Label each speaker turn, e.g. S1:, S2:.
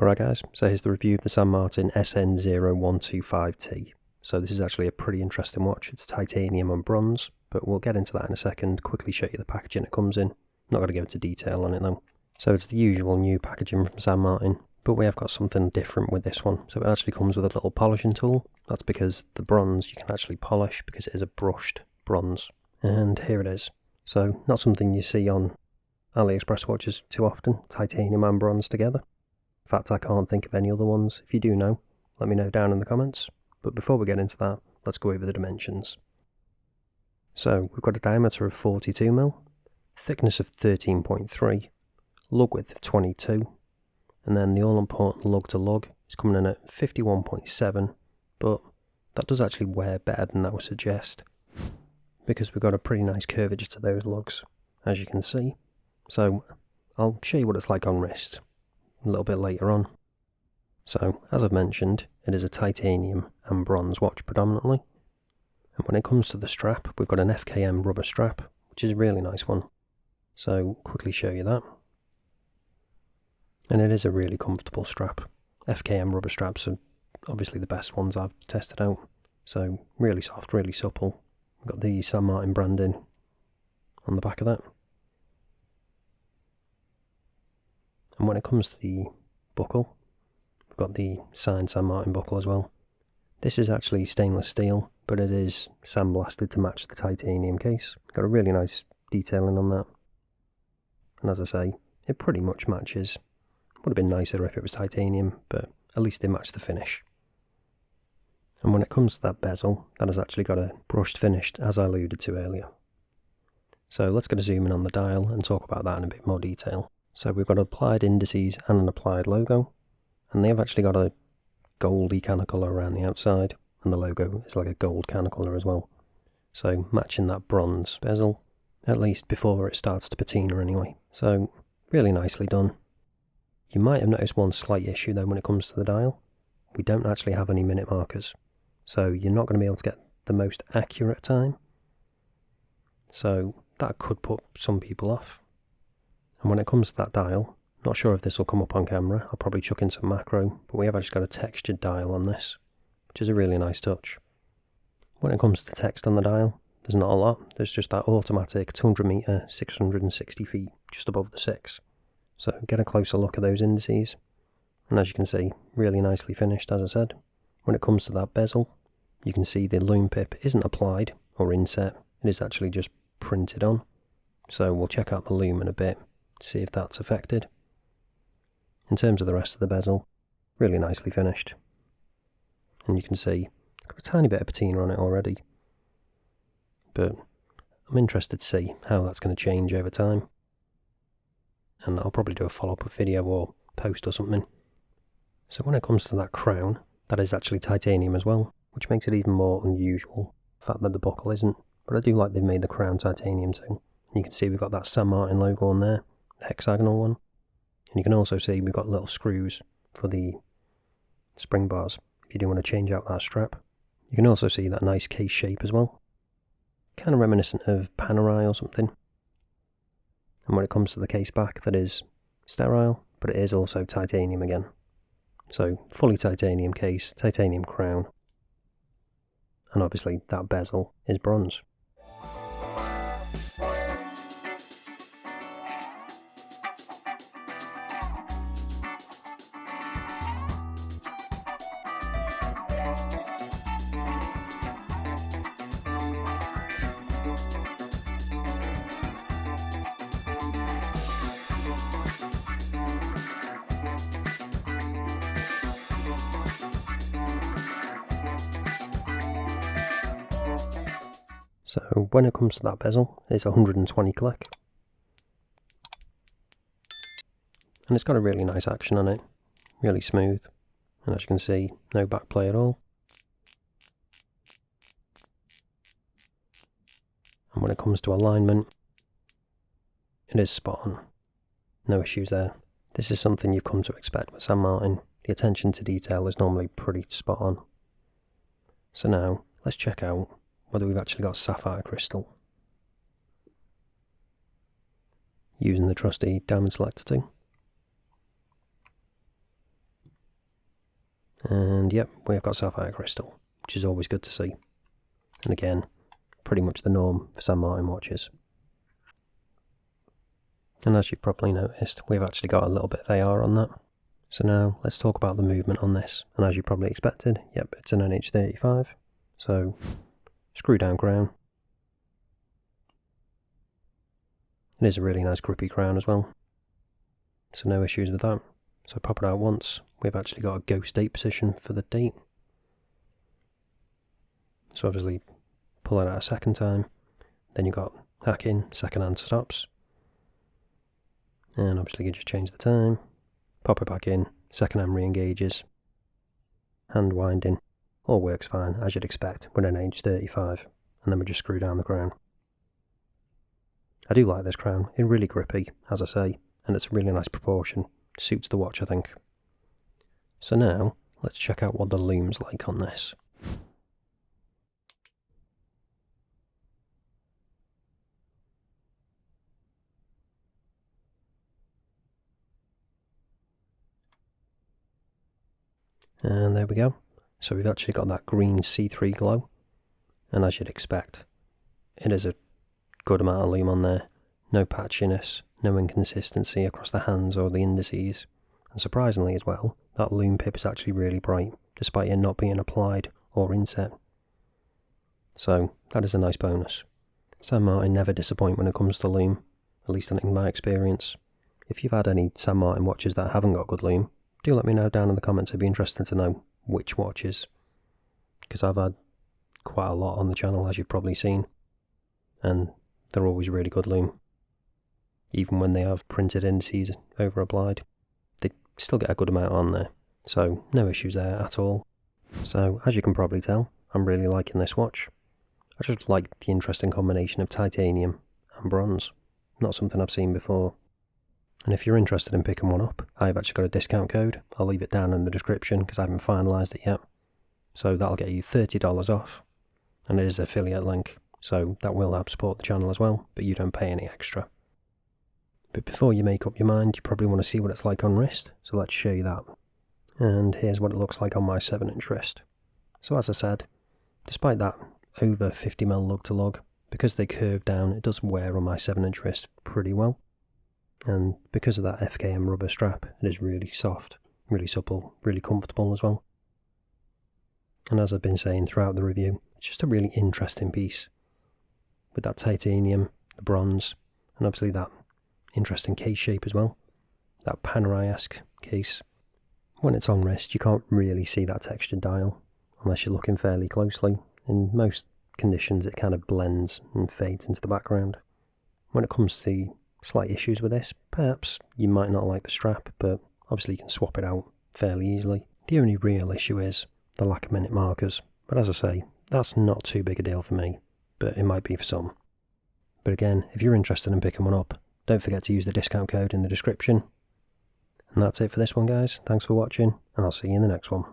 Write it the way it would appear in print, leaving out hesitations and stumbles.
S1: Alright guys, so here's the review of the San Martin SN0125T. So this is actually a pretty interesting watch. It's titanium and bronze, but we'll get into that in a second. Quickly show you the packaging it comes in. Not going to go into detail on it though. So it's the usual new packaging from San Martin, but we have got something different with this one. So it actually comes with a little polishing tool. That's because the bronze you can actually polish because it is a brushed bronze. And here it is. So not something you see on AliExpress watches too often, titanium and bronze together. In fact, I can't think of any other ones. If you do know, let me know down in the comments. But before we get into that, let's go over the dimensions. So we've got a diameter of 42mm, thickness of 13.3, lug width of 22, and then the all-important lug to lug is coming in at 51.7, but that does actually wear better than that would suggest, because we've got a pretty nice curvature to those lugs, as you can see. So I'll show you what it's like on wrist a little bit later on. So, as I've mentioned, it is a titanium and bronze watch predominantly. And when it comes to the strap, we've got an FKM rubber strap, which is a really nice one. So, quickly show you that. And it is a really comfortable strap. FKM rubber straps are obviously the best ones I've tested out. So, really soft, really supple. We've got the San Martin branding on the back of that. And when it comes to the buckle, we've got the signed San Martin buckle as well. This is actually stainless steel, but it is sandblasted to match the titanium case. Got a really nice detailing on that. And as I say, it pretty much matches. Would have been nicer if it was titanium, but at least they match the finish. And when it comes to that bezel, that has actually got a brushed finish, as I alluded to earlier. So let's get a zoom in on the dial and talk about that in a bit more detail. So we've got applied indices and an applied logo, and they've actually got a goldy kind of colour around the outside, and the logo is like a gold kind of colour as well. So matching that bronze bezel, at least before it starts to patina anyway. So really nicely done. You might have noticed one slight issue though when it comes to the dial. We don't actually have any minute markers, so you're not going to be able to get the most accurate time. So that could put some people off. And when it comes to that dial, not sure if this will come up on camera, I'll probably chuck in some macro, but we have actually got a textured dial on this, which is a really nice touch. When it comes to text on the dial, there's not a lot, there's just that automatic 200 metre, 660 feet, just above the 6. So get a closer look at those indices, and as you can see, really nicely finished as I said. When it comes to that bezel, you can see the Lume pip isn't applied or inset, it is actually just printed on. So we'll check out the Lume in a bit, see if that's affected. In terms of the rest of the bezel, really nicely finished. And you can see, got a tiny bit of patina on it already. But I'm interested to see how that's going to change over time. And I'll probably do a follow-up video or post or something. So when it comes to that crown, that is actually titanium as well, which makes it even more unusual, the fact that the buckle isn't. But I do like they've made the crown titanium too. And you can see we've got that San Martin logo on there, the hexagonal one. And you can also see we've got little screws for the spring bars if you do want to change out that strap. You can also see that nice case shape as well. Kind of reminiscent of Panerai or something. And when it comes to the case back, that is sterile, but it is also titanium again. So fully titanium case, titanium crown. And obviously that bezel is bronze. So when it comes to that bezel, it's 120 click. And it's got a really nice action on it, really smooth. And as you can see, no back play at all. And when it comes to alignment, it is spot on. No issues there. This is something you've come to expect with San Martin. The attention to detail is normally pretty spot on. So now, let's check out whether we've actually got sapphire crystal. Using the trusty diamond selector too. And yep, we've got sapphire crystal, which is always good to see. And again, pretty much the norm for San Martin watches. And as you've probably noticed, we've actually got a little bit of AR on that. So now let's talk about the movement on this. And as you probably expected, yep, it's an NH35. So screw down crown. It is a really nice grippy crown as well. So no issues with that. So pop it out once. We've actually got a ghost date position for the date. So obviously pull it out a second time. Then you've got hack in, second hand stops. And obviously you just change the time. Pop it back in, second hand re-engages. Hand winding. All works fine, as you'd expect with an NH35. And then we just screw down the crown. I do like this crown, it's really grippy, as I say, and it's a really nice proportion. Suits the watch, I think. So now, let's check out what the Lume's like on this. And there we go. So we've actually got that green C3 glow, and as you'd expect, it is a good amount of lume on there. No patchiness, no inconsistency across the hands or the indices. And surprisingly as well, that lume pip is actually really bright, despite it not being applied or inset. So that is a nice bonus. San Martin never disappoint when it comes to lume, at least in my experience. If you've had any San Martin watches that haven't got good lume, do let me know down in the comments. It'd be interesting to know which watches, because I've had quite a lot on the channel, as you've probably seen, and they're always really good lume. Even when they have printed indices over applied, they still get a good amount on there, so no issues there at all. So as you can probably tell, I'm really liking this watch. I just like the interesting combination of titanium and bronze, not something I've seen before. And if you're interested in picking one up, I've actually got a discount code. I'll leave it down in the description because I haven't finalised it yet. So that'll get you $30 off, and it is an affiliate link, so that will help support the channel as well, but you don't pay any extra. But before you make up your mind, you probably want to see what it's like on wrist, so let's show you that. And here's what it looks like on my 7-inch wrist. So as I said, despite that over 50mm lug to lug, because they curve down, it does wear on my 7-inch wrist pretty well. And because of that FKM rubber strap, it is really soft, really supple, really comfortable as well. And as I've been saying throughout the review, it's just a really interesting piece. With that titanium, the bronze, and obviously that interesting case shape as well. That Panerai-esque case. When it's on wrist, you can't really see that textured dial, unless you're looking fairly closely. In most conditions, it kind of blends and fades into the background. When it comes to the slight issues with this, perhaps you might not like the strap, but obviously you can swap it out fairly easily. The only real issue is the lack of minute markers, but as I say, that's not too big a deal for me, but it might be for some. But again, if you're interested in picking one up, don't forget to use the discount code in the description. And that's it for this one, guys. Thanks for watching, and I'll see you in the next one.